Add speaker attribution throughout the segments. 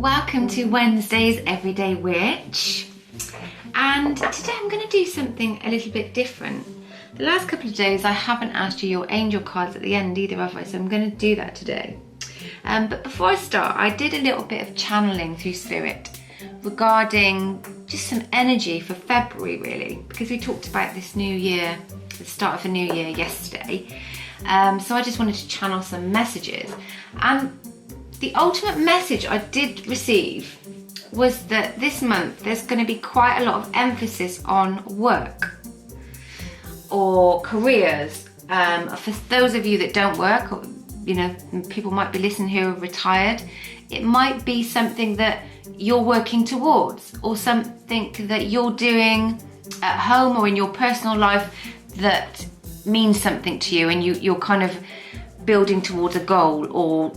Speaker 1: Welcome to Wednesday's Everyday Witch, and today I'm going to do something a little bit different. The last couple of days I haven't asked you your angel cards at the end either, have I? So I'm going to do that today. But before I start, I did a little bit of channeling through Spirit regarding just some energy for February, really, because we talked about this new year, the start of a new year yesterday. So I just wanted to channel some messages, and the ultimate message I did receive was that this month there's going to be quite a lot of emphasis on work or careers. For those of you that don't work, or, people might be listening who are retired, it might be something that you're working towards, or something that you're doing at home or in your personal life that means something to you, and you're kind of building towards a goal or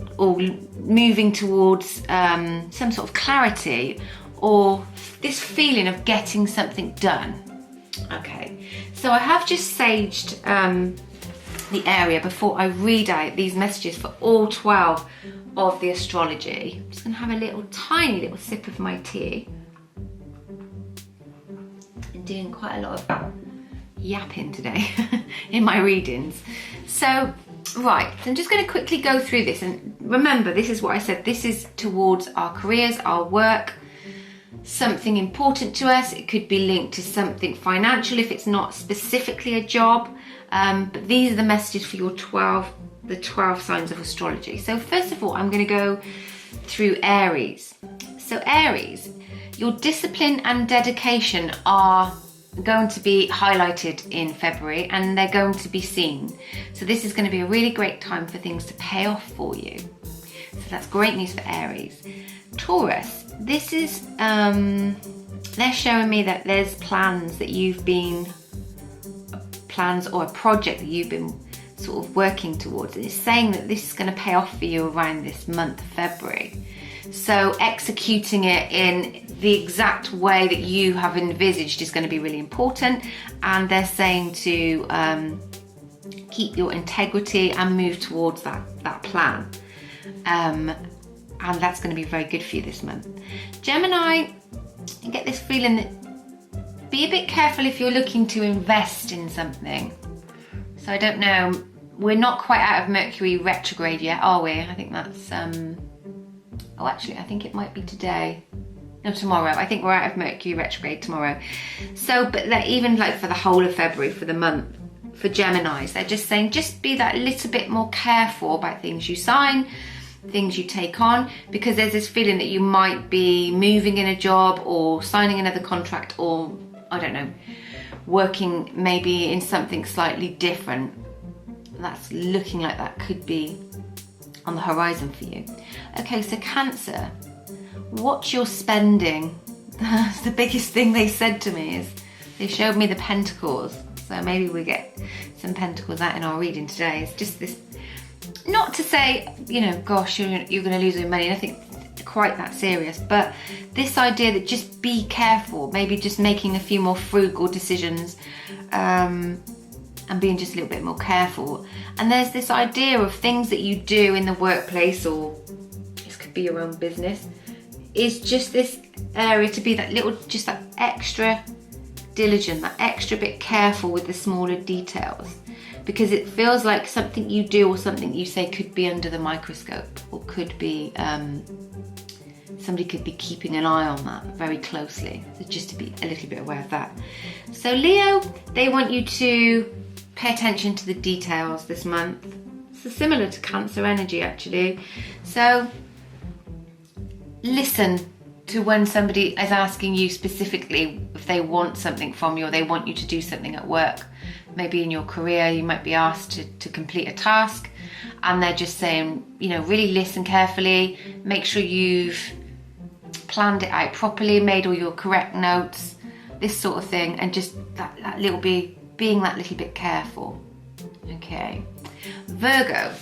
Speaker 1: moving towards some sort of clarity or this feeling of getting something done. Okay, so I have just saged the area before I read out these messages for all 12 of the astrology. I'm just going to have a tiny little sip of my tea. I'm doing quite a lot of yapping today in my readings. So right, so I'm just going to quickly go through this, and remember, this is what I said, this is towards our careers, our work, something important to us. It could be linked to something financial if it's not specifically a job, but these are the messages for your 12 signs of astrology. So first of all, I'm going to go through Aries. So Aries, your discipline and dedication are going to be highlighted in February, and they're going to be seen. So this is going to be a really great time for things to pay off for you. So that's great news for Aries. Taurus, this is they're showing me that there's plans or a project that you've been sort of working towards, and it's saying that this is going to pay off for you around this month of February. So executing it in the exact way that you have envisaged is going to be really important, and they're saying to keep your integrity and move towards that plan, and that's going to be very good for you this month. Gemini, you get this feeling that be a bit careful if you're looking to invest in something. So I don't know, we're not quite out of Mercury retrograde yet, are we? I think that's I think it might be today. No, tomorrow. I think we're out of Mercury retrograde tomorrow. So, but even like for the whole of February, for the month, for Geminis, they're just saying just be that little bit more careful about things you sign, things you take on, because there's this feeling that you might be moving in a job or signing another contract, or I don't know, working maybe in something slightly different. That's looking like that could be on the horizon for you. Okay, so Cancer, watch your spending. That's the biggest thing they said to me, is they showed me the Pentacles. So maybe we get some Pentacles out in our reading today. It's just this, not to say, gosh, you're going to lose your money, nothing quite that serious, but this idea that just be careful, maybe just making a few more frugal decisions, and being just a little bit more careful. And there's this idea of things that you do in the workplace, or this could be your own business, is just this area to be that extra diligent, that extra bit careful with the smaller details, because it feels like something you do or something you say could be under the microscope, or could be somebody could be keeping an eye on that very closely. So just to be a little bit aware of that. So Leo, they want you to pay attention to the details this month. So similar to Cancer energy, actually. So listen to when somebody is asking you specifically if they want something from you, or they want you to do something at work. Maybe in your career you might be asked to complete a task, and they're just saying, really listen carefully, make sure you've planned it out properly, made all your correct notes, this sort of thing, and just that little bit, being that little bit careful. Okay. Virgo,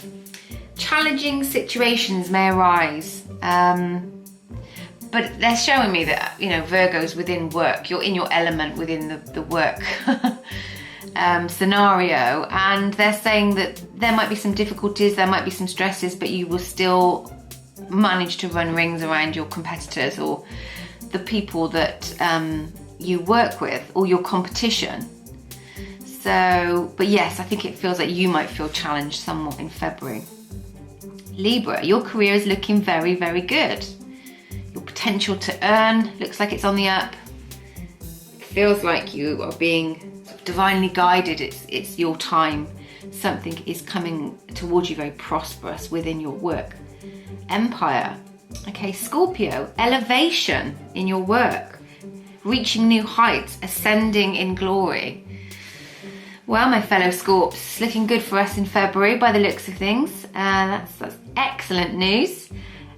Speaker 1: challenging situations may arise, but they're showing me that, Virgo's within work, you're in your element within the work scenario, and they're saying that there might be some difficulties, there might be some stresses, but you will still manage to run rings around your competitors or the people that you work with or your competition. So, but yes, I think it feels like you might feel challenged somewhat in February. Libra, your career is looking very, very good. Your potential to earn looks like it's on the up. It feels like you are being divinely guided. It's your time. Something is coming towards you very prosperous within your work. Empire. Okay, Scorpio, elevation in your work. Reaching new heights, ascending in glory. Well, my fellow Scorps, it's looking good for us in February by the looks of things. That's excellent news.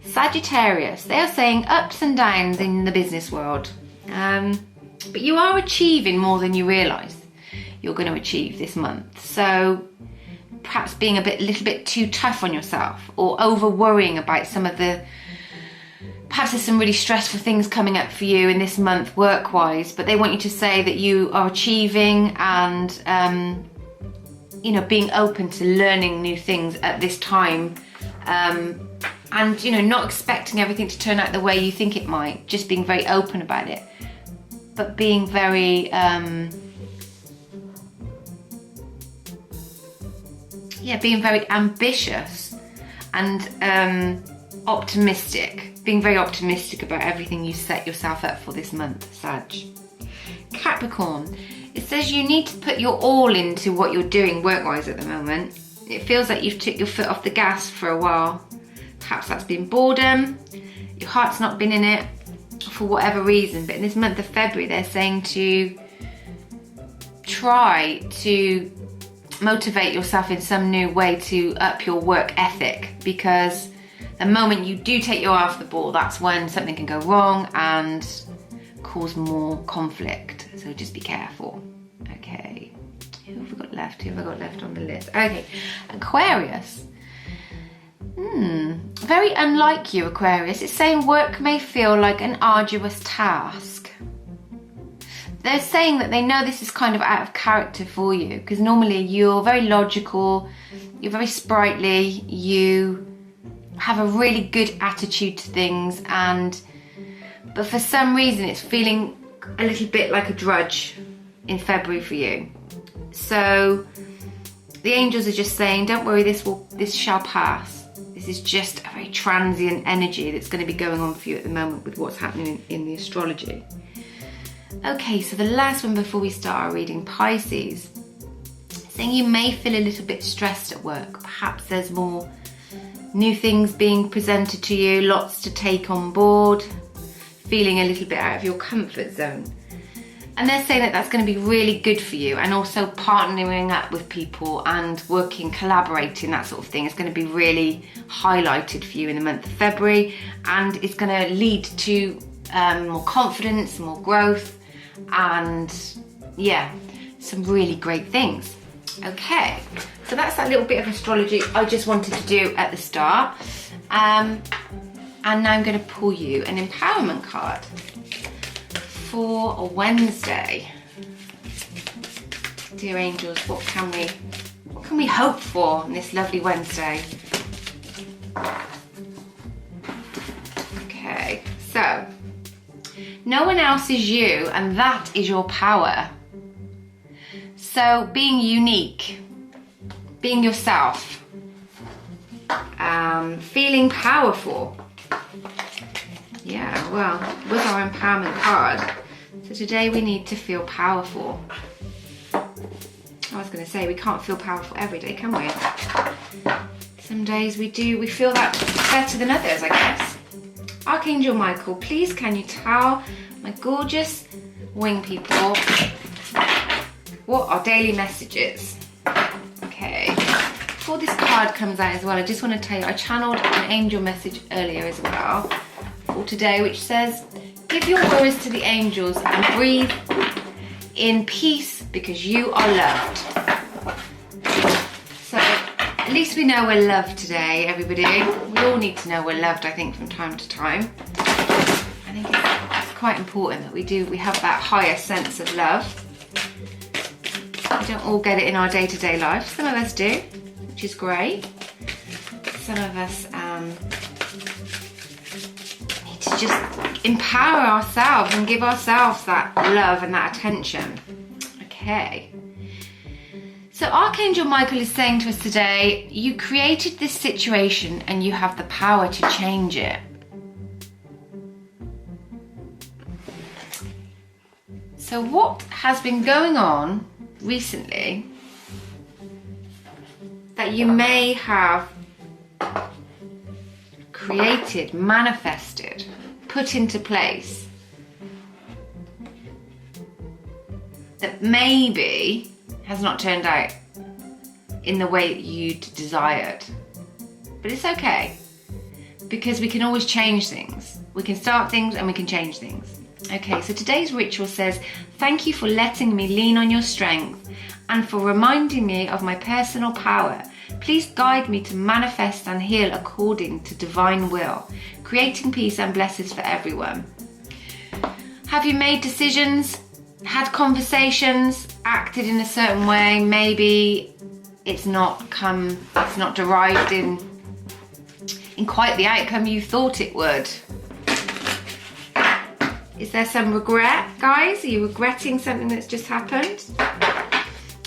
Speaker 1: Sagittarius, they are saying ups and downs in the business world. But you are achieving more than you realise you're going to achieve this month. So perhaps being a little bit too tough on yourself or over worrying about some of the, perhaps there's some really stressful things coming up for you in this month work-wise, but they want you to say that you are achieving and, you know, being open to learning new things at this time. And, you know, not expecting everything to turn out the way you think it might, just being very open about it, but being very, being very ambitious and optimistic, being very optimistic about everything you set yourself up for this month, Sag. Capricorn, it says you need to put your all into what you're doing work-wise at the moment. It feels like you've took your foot off the gas for a while. Perhaps that's been boredom, your heart's not been in it for whatever reason, but in this month of February they're saying to try to motivate yourself in some new way to up your work ethic, because the moment you do take your eye off the ball, that's when something can go wrong and cause more conflict. So just be careful. Okay, who have we got left? Who have I got left on the list? Okay, Aquarius. Very unlike you, Aquarius. It's saying work may feel like an arduous task. They're saying that they know this is kind of out of character for you, because normally you're very logical, you're very sprightly, you have a really good attitude to things, but for some reason it's feeling a little bit like a drudge in February for you. So the angels are just saying, don't worry, this shall pass. This is just a very transient energy that's going to be going on for you at the moment with what's happening in the astrology. Okay, so the last one before we start our reading, Pisces. Saying you may feel a little bit stressed at work. Perhaps there's more new things being presented to you, lots to take on board, feeling a little bit out of your comfort zone. And they're saying that that's going to be really good for you, and also partnering up with people and working, collaborating, that sort of thing is going to be really highlighted for you in the month of February, and it's going to lead to more confidence, more growth, and yeah, some really great things. Okay, so that's that little bit of astrology I just wanted to do at the start. And now I'm going to pull you an empowerment card for a Wednesday. Dear angels, what can we hope for on this lovely Wednesday? Okay, so no one else is you, and that is your power. So being unique, being yourself, feeling powerful. Yeah, well, with our empowerment card, so today we need to feel powerful. I was going to say, we can't feel powerful every day, can we? Some days we do, we feel that better than others, I guess. Archangel Michael, please can you tell my gorgeous wing people what our daily message is? Okay, before this card comes out as well, I just want to tell you, I channeled an angel message earlier as well for today, which says, give your worries to the angels and breathe in peace because you are loved. So at least we know we're loved today, everybody. We all need to know we're loved, I think, from time to time. I think it's quite important that we have that higher sense of love. We don't all get it in our day-to-day life. Some of us do, which is great. Some of us to just empower ourselves and give ourselves that love and that attention. Okay. So Archangel Michael is saying to us today, you created this situation and you have the power to change it. So what has been going on recently that you may have created, manifested, put into place that maybe has not turned out in the way that you'd desired. But it's okay, because we can always change things. We can start things and we can change things. Okay, so today's ritual says, thank you for letting me lean on your strength and for reminding me of my personal power. Please guide me to manifest and heal according to divine will, creating peace and blessings for everyone. Have you made decisions, had conversations, acted in a certain way? Maybe it's not derived in quite the outcome you thought it would. Is there some regret, guys? Are you regretting something that's just happened?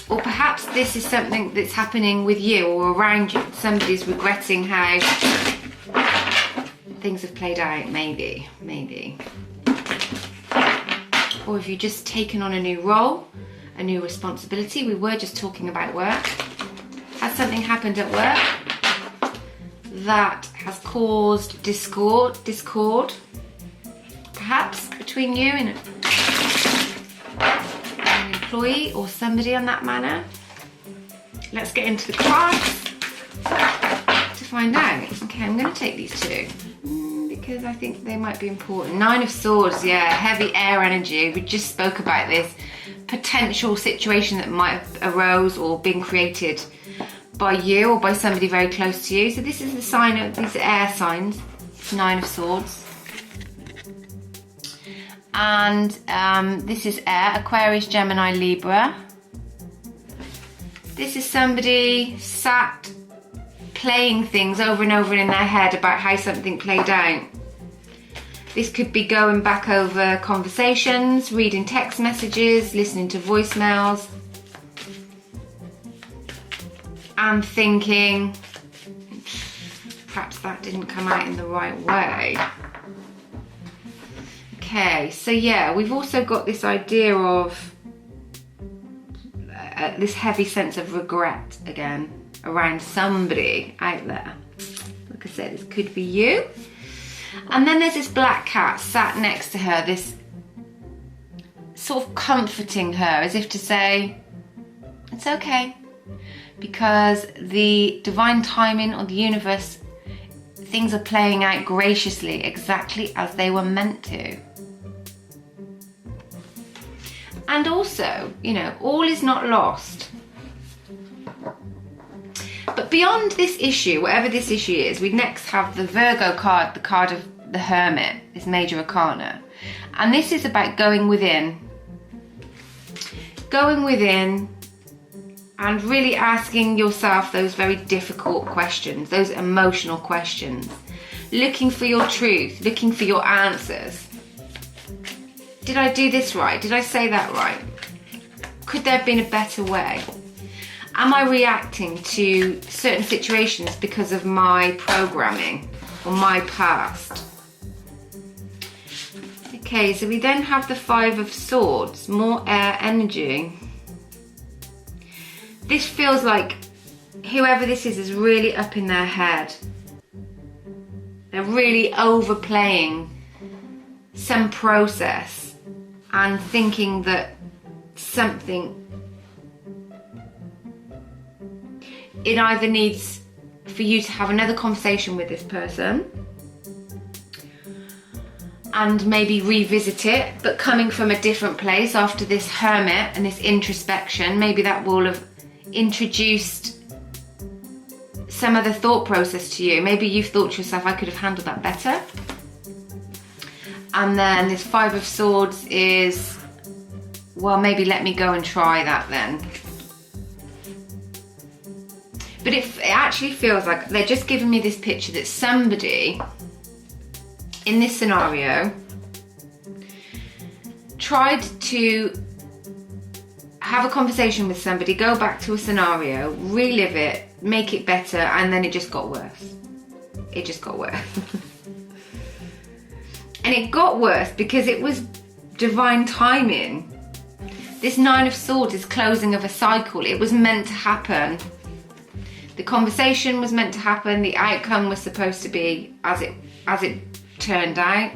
Speaker 1: Or perhaps this is something that's happening with you or around you. Somebody's regretting how things have played out, maybe. Or have you just taken on a new role, a new responsibility? We were just talking about work. Has something happened at work that has caused discord, perhaps between you and an employee or somebody on that manner? Let's get into the cards to find out. Okay, I'm going to take these two because I think they might be important. Nine of Swords, yeah, heavy air energy. We just spoke about this potential situation that might have arose or been created by you or by somebody very close to you. So this is the sign of, these are air signs. It's Nine of Swords. And this is air, Aquarius, Gemini, Libra. This is somebody sat playing things over and over in their head about how something played out. This could be going back over conversations, reading text messages, listening to voicemails, and thinking, perhaps that didn't come out in the right way. Okay, so yeah, we've also got this idea of this heavy sense of regret again around somebody out there. Like I said, this could be you. And then there's this black cat sat next to her, this sort of comforting her as if to say, it's okay, because the divine timing of the universe, things are playing out graciously exactly as they were meant to. And also, you know, all is not lost. But beyond this issue, whatever this issue is, we next have the Virgo card, the card of the Hermit, this major arcana. And this is about going within and really asking yourself those very difficult questions, those emotional questions, looking for your truth, looking for your answers. Did I do this right? Did I say that right? Could there have been a better way? Am I reacting to certain situations because of my programming or my past? Okay, so we then have the Five of Swords, more air energy. This feels like whoever this is really up in their head. They're really overplaying some process and thinking that something, it either needs for you to have another conversation with this person and maybe revisit it, but coming from a different place after this hermit and this introspection, maybe that will have introduced some other thought process to you. Maybe you've thought to yourself, I could have handled that better. And then this Five of Swords is, well, maybe let me go and try that then. But it actually feels like they're just giving me this picture that somebody in this scenario, tried to have a conversation with somebody, go back to a scenario, relive it, make it better, and then it just got worse. It just got worse. And it got worse because it was divine timing. This Nine of Swords is closing of a cycle. It was meant to happen. The conversation was meant to happen. The outcome was supposed to be as it turned out.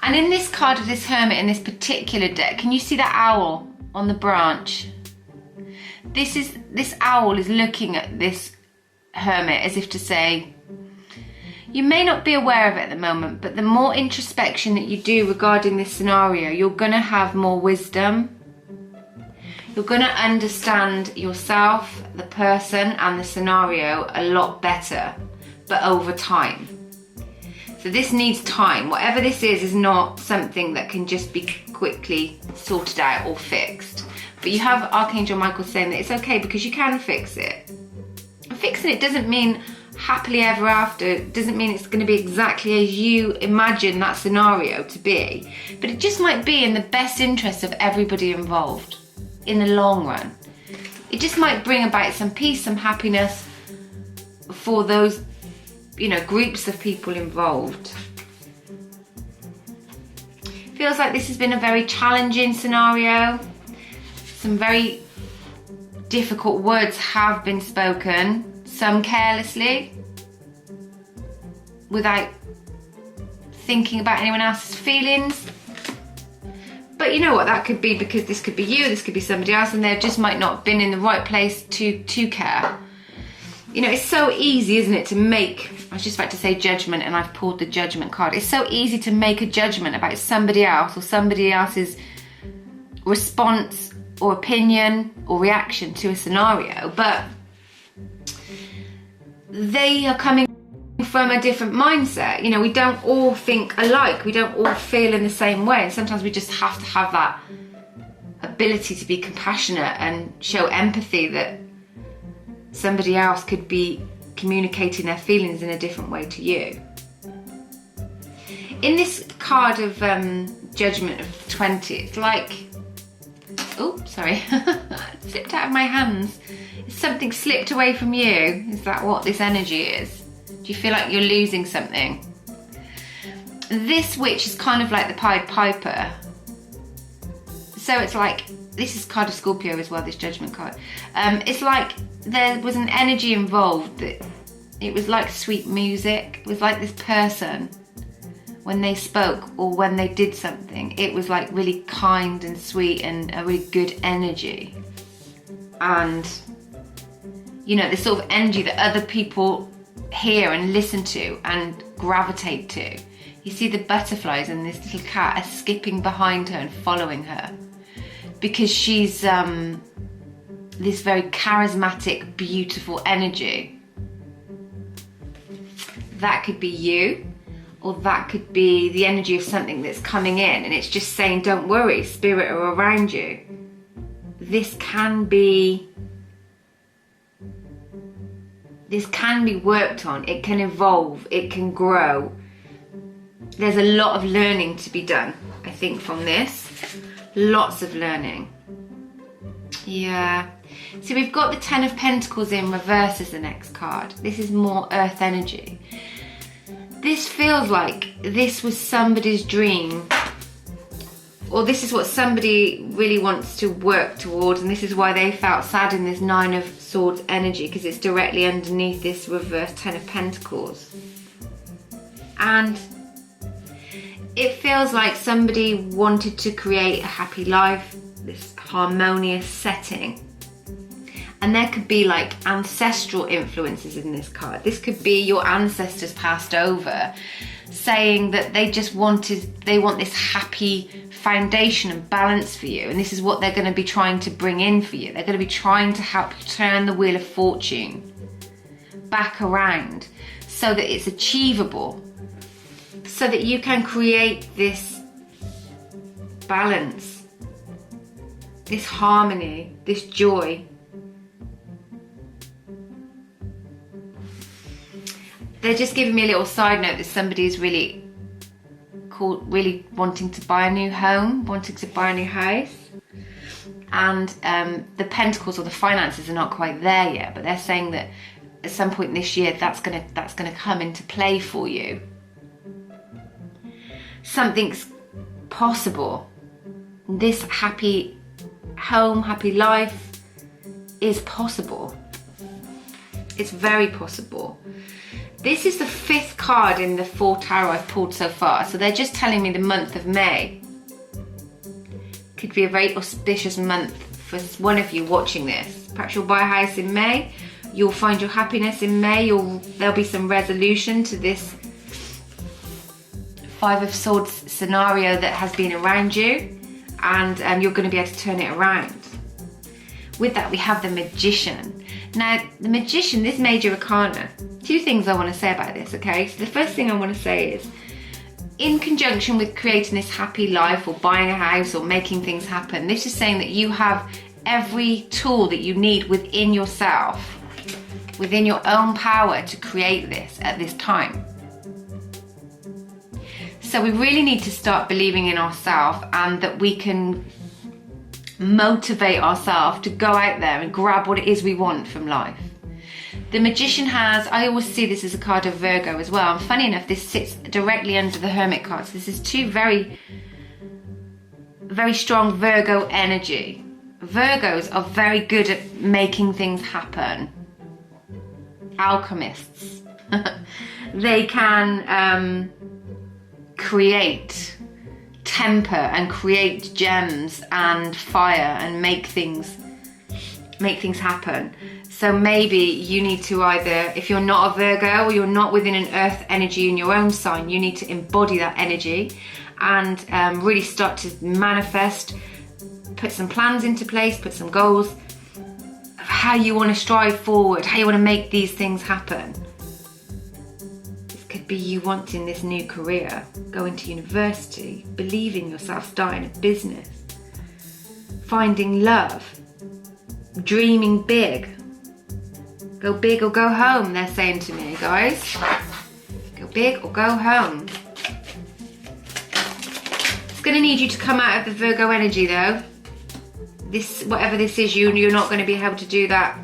Speaker 1: And in this card of this Hermit in this particular deck, can you see that owl on the branch? This owl is looking at this Hermit as if to say, you may not be aware of it at the moment, but the more introspection that you do regarding this scenario, you're going to have more wisdom. You're going to understand yourself, the person, and the scenario a lot better, but over time. So this needs time. Whatever this is not something that can just be quickly sorted out or fixed. But you have Archangel Michael saying that it's okay because you can fix it. And fixing it doesn't mean happily ever after. It doesn't mean it's going to be exactly as you imagine that scenario to be. But it just might be in the best interest of everybody involved in the long run. It just might bring about some peace, some happiness for those, groups of people involved. Feels like this has been a very challenging scenario. Some very difficult words have been spoken, some carelessly, without thinking about anyone else's feelings. But you know what, that could be because this could be you, this could be somebody else, and they just might not have been in the right place to care. It's so easy, isn't it, to make, I was just about to say judgment and I've pulled the Judgment card. It's so easy to make a judgment about somebody else or somebody else's response or opinion or reaction to a scenario, but they are coming from a different mindset. We don't all think alike, we don't all feel in the same way, and sometimes we just have to have that ability to be compassionate and show empathy that somebody else could be communicating their feelings in a different way to you. In this card of Judgment of 20, it's like, oh, sorry, it slipped out of my hands. Something slipped away from you. Is that what this energy is? Do you feel like you're losing something? This witch is kind of like the Pied Piper. So it's like, this is card of Scorpio as well, this Judgment card. It's like there was an energy involved that it was like sweet music. It was like this person, when they spoke or when they did something, it was like really kind and sweet and a really good energy. And this sort of energy that other people hear and listen to and gravitate to. You see the butterflies and this little cat are skipping behind her and following her because she's this very charismatic, beautiful energy. That could be you, or that could be the energy of something that's coming in and it's just saying, don't worry, spirit are around you. This can be worked on, it can evolve, it can grow. There's a lot of learning to be done, I think, from this. Lots of learning. Yeah. So we've got the Ten of Pentacles in reverse as the next card. This is more earth energy. This feels like this was somebody's dream, or this is what somebody really wants to work towards, and this is why they felt sad in this Nine of Swords energy, because it's directly underneath this reverse Ten of Pentacles. And it feels like somebody wanted to create a happy life, this harmonious setting. And there could be like ancestral influences in this card. This could be your ancestors passed over, saying that they want this happy foundation and balance for you. And this is what they're going to be trying to bring in for you. They're going to be trying to help turn the wheel of fortune back around so that it's achievable, so that you can create this balance, this harmony, this joy. they're just giving me a little side note that somebody's really wanting to buy a new home, wanting to buy a new house. And the pentacles or the finances are not quite there yet, but they're saying that at some point this year that's gonna come into play for you. Something's possible. This happy home, happy life is possible. It's very possible. This is the 5th card in the 4 tarot I've pulled so far. So they're just telling me the month of May could be a very auspicious month for one of you watching this. Perhaps you'll buy a house in May. You'll find your happiness in May. There'll be some resolution to this 5 of Swords scenario that has been around you. And you're going to be able to turn it around. With that, we have the Magician. Now, the Magician, this major arcana, 2 things I want to say about this, okay? So the first thing I want to say is, in conjunction with creating this happy life or buying a house or making things happen, this is saying that you have every tool that you need within yourself, within your own power to create this at this time. So we really need to start believing in ourselves and that we can motivate ourselves to go out there and grab what it is we want from life. The Magician has, I always see this as a card of Virgo as well. And funny enough, this sits directly under the Hermit card. So this is 2 very, very strong Virgo energy. Virgos are very good at making things happen. Alchemists. They can create, temper and create gems and fire and make things happen. So maybe you need to either, if you're not a Virgo or you're not within an earth energy in your own sign, you need to embody that energy and really start to manifest, put some plans into place, put some goals of how you want to strive forward, how you want to make these things happen. This could be you wanting this new career, going to university, believing yourself, starting a business, finding love, dreaming big. Go big or go home, they're saying to me, guys. Go big or go home. It's going to need you to come out of the Virgo energy though. This, whatever this is, you're not going to be able to do that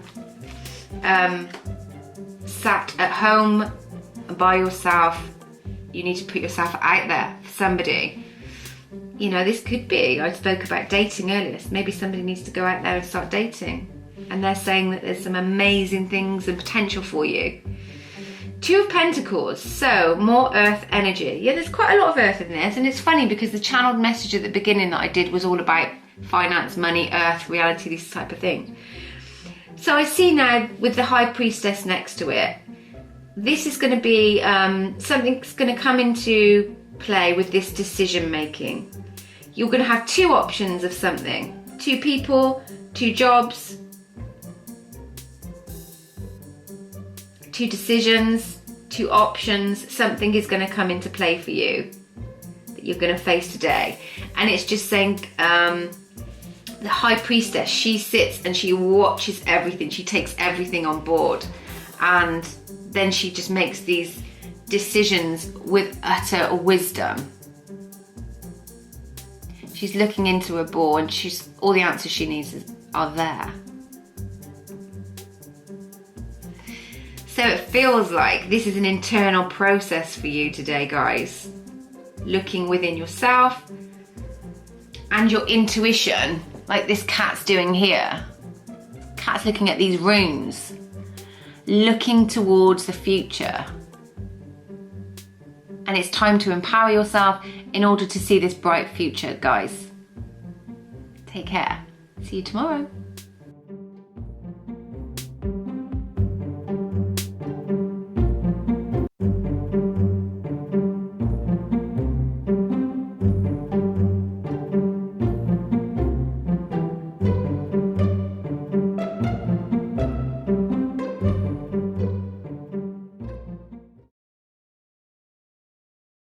Speaker 1: sat at home by yourself. You need to put yourself out there for somebody. You know, this could be, I spoke about dating earlier, so maybe somebody needs to go out there and start dating. And they're saying that there's some amazing things and potential for you. 2 of Pentacles, so more earth energy. Yeah, there's quite a lot of earth in this, and it's funny because the channeled message at the beginning that I did was all about finance, money, earth, reality, this type of thing. So I see now with the High Priestess next to it, this is going to be something's going to come into play with this decision making. You're going to have 2 options of something. 2 people, 2 jobs, 2 decisions, 2 options. Something is going to come into play for you that you're going to face today. And it's just saying the High Priestess, she sits and she watches everything. She takes everything on board. And then she just makes these decisions with utter wisdom. She's looking into a ball and all the answers she needs are there. So it feels like this is an internal process for you today, guys. Looking within yourself and your intuition, like this cat's doing here. Cat's looking at these runes, looking towards the future. And it's time to empower yourself in order to see this bright future, guys. Take care. See you tomorrow.